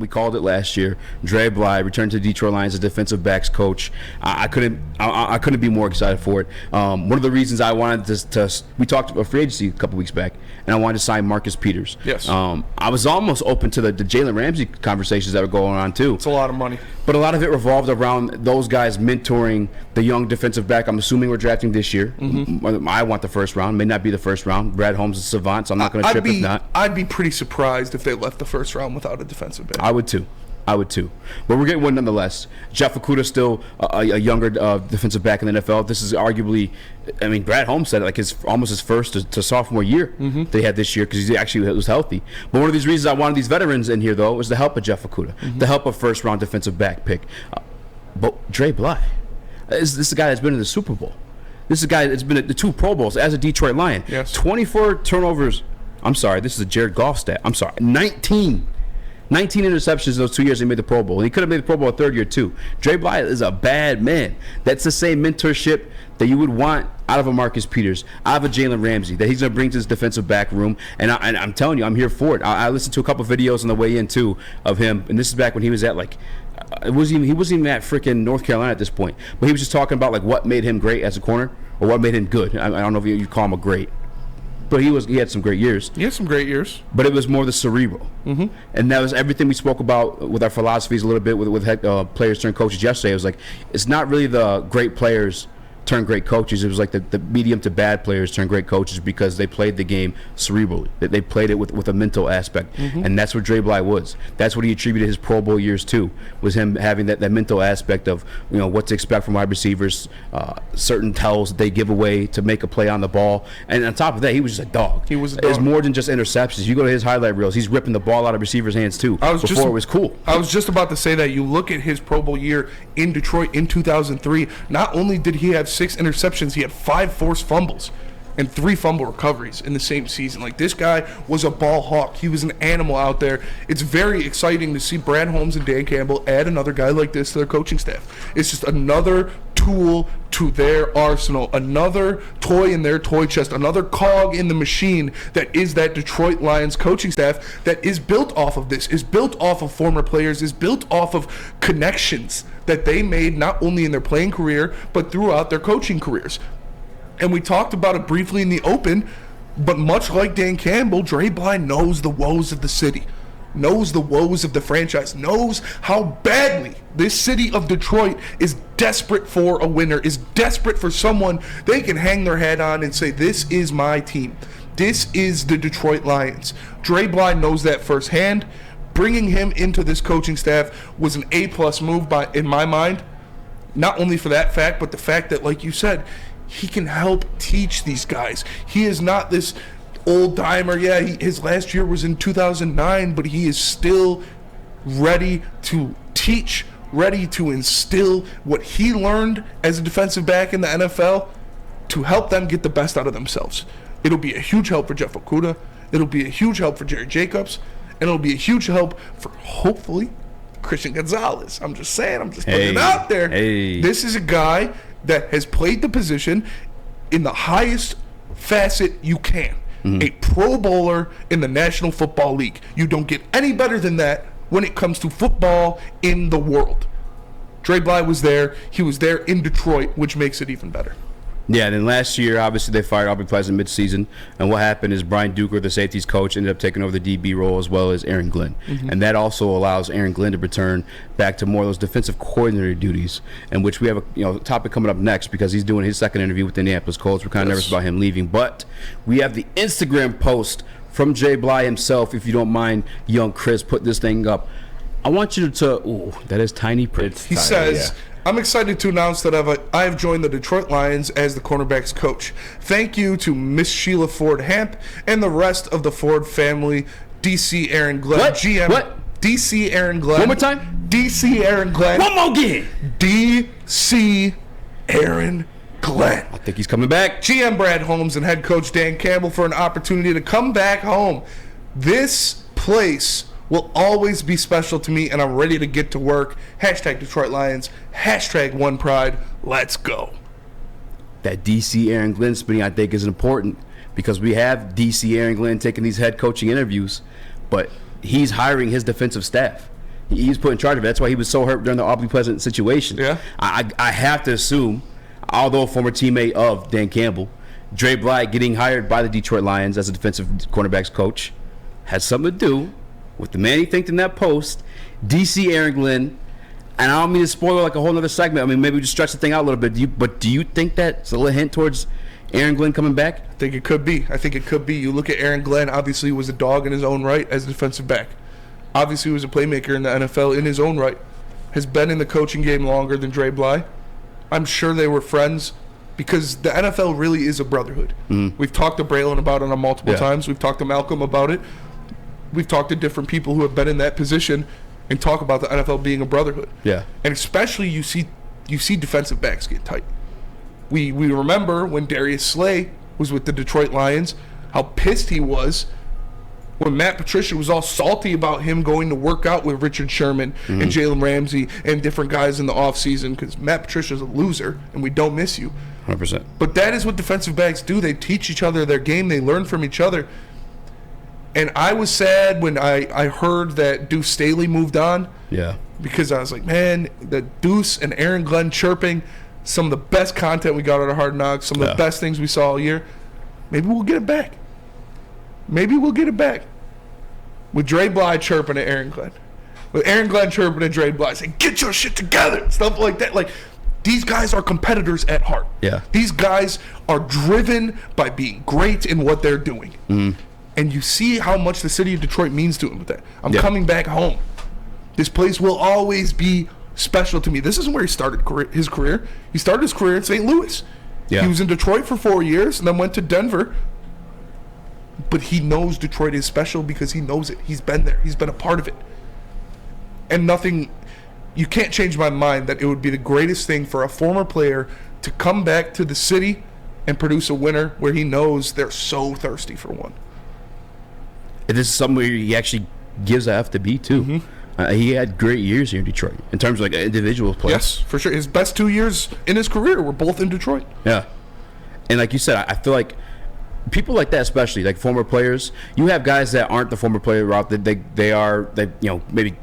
We called it last year. Dre Bly returned to the Detroit Lions as defensive backs coach. I couldn't be more excited for it. One of the reasons I wanted to we talked about free agency a couple weeks back, and I wanted to sign Marcus Peters. Yes. I was almost open to the Jalen Ramsey conversations that were going on too. It's a lot of money. But a lot of it revolved around those guys mentoring the young defensive back. I'm assuming we're drafting this year. Mm-hmm. I want the first round. May not be the first round. Brad Holmes is a savant, so I'm not going to trip if not. I'd be pretty surprised if they left the first round without a defensive back. I would too. But we're getting one nonetheless. Jeff Okudah still a younger defensive back in the NFL. This is arguably, I mean, Brad Holmes said it, like almost his first to sophomore year they had this year because he actually was healthy. But one of these reasons I wanted these veterans in here, though, was the help of Jeff Okudah, the help of first-round defensive back pick. But Dre Bly, this is a guy that's been in the Super Bowl. This is a guy that's been at the 2 Pro Bowls as a Detroit Lion. Yes. 24 turnovers. I'm sorry, this is a Jared Goff stat. I'm sorry, 19 interceptions in those 2 years he made the Pro Bowl. And he could have made the Pro Bowl a third year too. Dre Bly is a bad man. That's the same mentorship that you would want out of a Marcus Peters, out of a Jalen Ramsey, that he's going to bring to his defensive back room. And I'm telling you, I'm here for it. I listened to a couple videos on the way in too of him, and this is back when he was at he wasn't even at freaking North Carolina at this point. But he was just talking about like what made him great as a corner or what made him good. I don't know if you call him a great. But he had some great years. He had some great years. But it was more the cerebral. And that was everything we spoke about with our philosophies a little bit with players turned coaches yesterday. It was like, it's not really the great players turn great coaches. It was like the medium to bad players turn great coaches because they played the game cerebrally. They played it with a mental aspect. And that's what Dre Bly was. That's what he attributed his Pro Bowl years to, was him having that mental aspect of, what to expect from wide receivers, certain tells that they give away to make a play on the ball. And on top of that, he was just a dog. He was a dog. It was more than just interceptions. You go to his highlight reels, he's ripping the ball out of receivers' hands too. It was cool. I was just about to say that. You look at his Pro Bowl year in Detroit in 2003, not only did he have 6 interceptions, he had 5 forced fumbles and 3 fumble recoveries in the same season. Like, this guy was a ball hawk. He was an animal out there. It's very exciting to see Brad Holmes and Dan Campbell add another guy like this to their coaching staff. It's just another tool to their arsenal, another toy in their toy chest, another cog in the machine that is that Detroit Lions coaching staff that is built off of this, is built off of former players, is built off of connections that they made not only in their playing career but throughout their coaching careers. And we talked about it briefly in the open, but much like Dan Campbell, Dre Bly knows the woes of the city, knows the woes of the franchise, knows how badly this city of Detroit is desperate for a winner, is desperate for someone they can hang their hat on and say, this is my team. This is the Detroit Lions. Dre Bly knows that firsthand. Bringing him into this coaching staff was an A-plus move in my mind, not only for that fact, but the fact that, like you said, he can help teach these guys. He is not this old timer. Yeah, his last year was in 2009, but he is still ready to teach, ready to instill what he learned as a defensive back in the NFL to help them get the best out of themselves. It'll be a huge help for Jeff Okudah. It'll be a huge help for Jerry Jacobs. And it'll be a huge help for, hopefully, Christian Gonzalez. I'm just saying. I'm just putting it out there. This is a guy that has played the position in the highest facet you can. A Pro Bowler in the National Football League. You don't get any better than that when it comes to football in the world. Dre Bly was there. He was there in Detroit, which makes it even better. Yeah, and then last year, obviously, they fired Aubrey Pleasant midseason, and what happened is Brian Duker, the safeties coach, ended up taking over the DB role as well as Aaron Glenn. And that also allows Aaron Glenn to return back to more of those defensive coordinator duties, in which we have a topic coming up next because he's doing his second interview with the Indianapolis Colts. We're kind of nervous about him leaving, but we have the Instagram post from Dre Bly himself, if you don't mind, young Chris, put this thing up. I want you to, ooh, that is tiny print. He says, I'm excited to announce that I have joined the Detroit Lions as the cornerbacks coach. Thank you to Miss Sheila Ford Hamp and the rest of the Ford family. DC Aaron Glenn, what? GM. What? DC Aaron Glenn. One more time. DC Aaron Glenn. One more again. DC Aaron Glenn. I think he's coming back. GM Brad Holmes and head coach Dan Campbell for an opportunity to come back home. This place will always be special to me, and I'm ready to get to work. Hashtag Detroit Lions. Hashtag One Pride. Let's go. That DC Aaron Glenn spinning, I think, is important because we have DC Aaron Glenn taking these head coaching interviews, but he's hiring his defensive staff. He's put in charge of it. That's why he was so hurt during the Aubrey Pleasant situation. Yeah. I have to assume, although a former teammate of Dan Campbell, Dre Bly getting hired by the Detroit Lions as a defensive cornerbacks coach has something to do with the man he thanked in that post, DC Aaron Glenn. And I don't mean to spoil like a whole other segment. I mean, maybe we just stretch the thing out a little bit. But do you think that's a little hint towards Aaron Glenn coming back? I think it could be. You look at Aaron Glenn, obviously he was a dog in his own right as a defensive back. Obviously he was a playmaker in the NFL in his own right. Has been in the coaching game longer than Dre Bly. I'm sure they were friends because the NFL really is a brotherhood. We've talked to Braylon about it on multiple times. We've talked to Malcolm about it. We've talked to different people who have been in that position and talk about the NFL being a brotherhood. Yeah. And especially you see defensive backs get tight. We remember when Darius Slay was with the Detroit Lions, how pissed he was when Matt Patricia was all salty about him going to work out with Richard Sherman and Jalen Ramsey and different guys in the offseason because Matt Patricia's a loser and we don't miss you. 100%. But that is what defensive backs do. They teach each other their game. They learn from each other. And I was sad when I heard that Deuce Staley moved on. Yeah. Because I was like, man, the Deuce and Aaron Glenn chirping, some of the best content we got out of Hard Knocks, some of the best things we saw all year. Maybe we'll get it back. With Dre Bly chirping at Aaron Glenn. With Aaron Glenn chirping at Dre Bly, saying, get your shit together. Stuff like that. Like, these guys are competitors at heart. Yeah. These guys are driven by being great in what they're doing. And you see how much the city of Detroit means to him with that. I'm coming back home. This place will always be special to me. This isn't where he started his career. He started his career in St. Louis. Yeah. He was in Detroit for 4 years and then went to Denver. But he knows Detroit is special because he knows it. He's been there. He's been a part of it. And you can't change my mind that it would be the greatest thing for a former player to come back to the city and produce a winner where he knows they're so thirsty for one. This is something where he actually gives a F to B too. He had great years here in Detroit in terms of like individual play. Yes, for sure. His best 2 years in his career were both in Detroit. Yeah, and like you said, I feel like people like that, especially like former players, you have guys that aren't the former player route that they maybe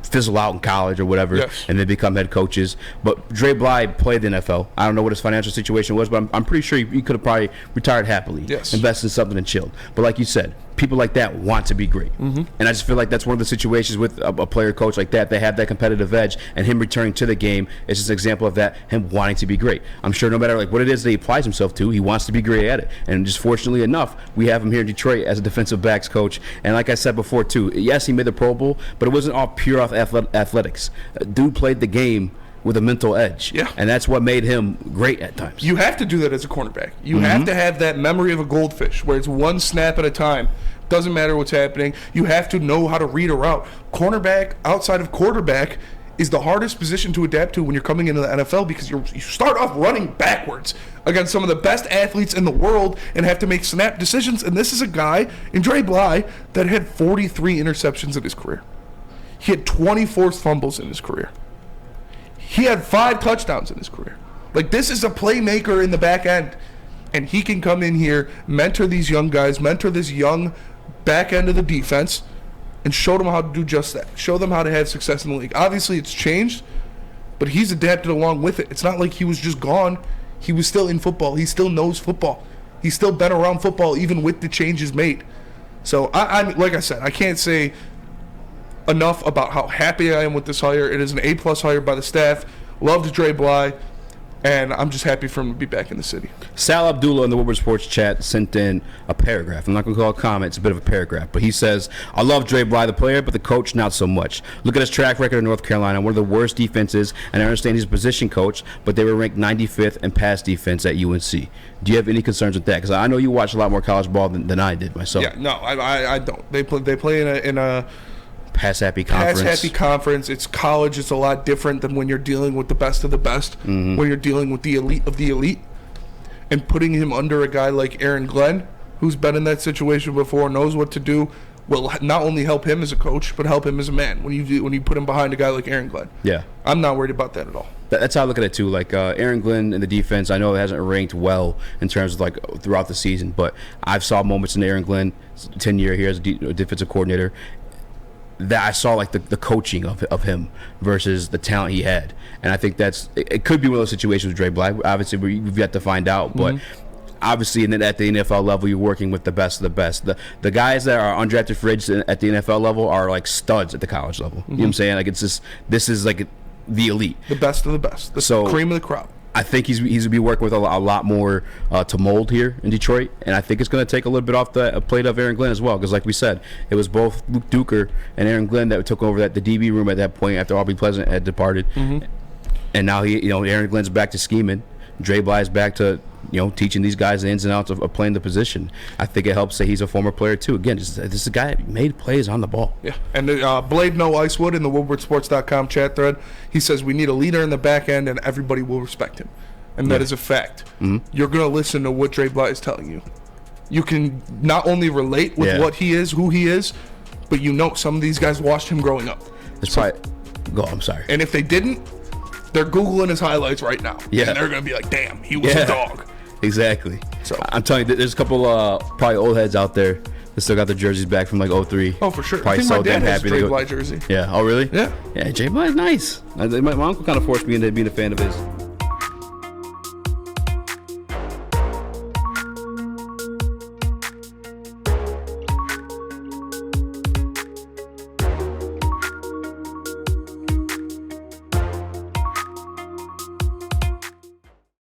fizzle out in college or whatever, and they become head coaches. But Dre Bly played the NFL. I don't know what his financial situation was, but I'm pretty sure he could have probably retired happily, invested in something and chilled. But like you said, people like that want to be great. And I just feel like that's one of the situations with a player coach like that. They have that competitive edge, and him returning to the game is just an example of that, him wanting to be great. I'm sure no matter like what it is that he applies himself to, he wants to be great at it. And just fortunately enough, we have him here in Detroit as a defensive backs coach. And like I said before too, yes, he made the Pro Bowl, but it wasn't all pure off athletics. Dude played the game with a mental edge. Yeah. And that's what made him great at times. You have to do that as a cornerback. You have to have that memory of a goldfish where it's one snap at a time. Doesn't matter what's happening. You have to know how to read a route. Cornerback, outside of quarterback, is the hardest position to adapt to when you're coming into the NFL because you start off running backwards against some of the best athletes in the world and have to make snap decisions. And this is a guy in Dre Bly that had 43 interceptions in his career. He had 24 fumbles in his career. He had 5 touchdowns in his career. Like, this is a playmaker in the back end. And he can come in here, mentor these young guys, mentor this young back end of the defense, and show them how to do just that. Show them how to have success in the league. Obviously, it's changed, but he's adapted along with it. It's not like he was just gone. He was still in football. He still knows football. He's still been around football even with the changes made. So, I'm like I said, I can't say enough about how happy I am with this hire. It is an A-plus hire by the staff. Loved Dre Bly, and I'm just happy for him to be back in the city. Sal Abdullah in the Woodward Sports chat sent in a paragraph. I'm not going to call it a comment. It's a bit of a paragraph. But he says, I love Dre Bly, the player, but the coach, not so much. Look at his track record in North Carolina, one of the worst defenses, and I understand he's a position coach, but they were ranked 95th in pass defense at UNC. Do you have any concerns with that? Because I know you watch a lot more college ball than I did myself. Yeah, no, I don't. They play in a pass-happy conference. It's college. It's a lot different than when you're dealing with the best of the best, when you're dealing with the elite of the elite. And putting him under a guy like Aaron Glenn, who's been in that situation before, knows what to do, will not only help him as a coach, but help him as a man when you put him behind a guy like Aaron Glenn. Yeah. I'm not worried about that at all. That's how I look at it too. Like Aaron Glenn in the defense, I know it hasn't ranked well in terms of like throughout the season, but I've saw moments in Aaron Glenn's tenure here as a defensive coordinator. that I saw like the coaching of him versus the talent he had, and I think it could be one of those situations with Dre Bly. Obviously, we've yet to find out, but. Obviously, at the NFL level, you're working with the best of the best. The guys that are undrafted free agents at the NFL level are like studs at the college level. You know what I'm saying? Like this is like the elite, the best of the best, the cream of the crop. I think he's gonna be working with a lot more to mold here in Detroit, and I think it's gonna take a little bit off the plate of Aaron Glenn as well. Because like we said, it was both Luke Duker and Aaron Glenn that took over the DB room at that point after Aubrey Pleasant had departed, and now Aaron Glenn's back to scheming. Dre Bly's back to teaching these guys the ins and outs of playing the position. I think it helps that he's a former player too. Again, this is a guy that made plays on the ball. Yeah, and Blade No Icewood in the WoodwardSports.com chat thread, he says we need a leader in the back end and everybody will respect him, and that is a fact. You're gonna listen to what Dre Bly is telling you. You can not only relate with what he is, who he is, but some of these guys watched him growing up. I'm sorry. And if they didn't, they're Googling his highlights right now. Yeah. And they're going to be like, damn, he was a dog. Exactly. So I'm telling you, there's a couple probably old heads out there that still got their jerseys back from like 03. Oh, for sure. Probably I think my dad has a Dre Bly jersey. Yeah. Oh, really? Yeah. Yeah, Dre Bly's nice. My uncle kind of forced me into being a fan of his.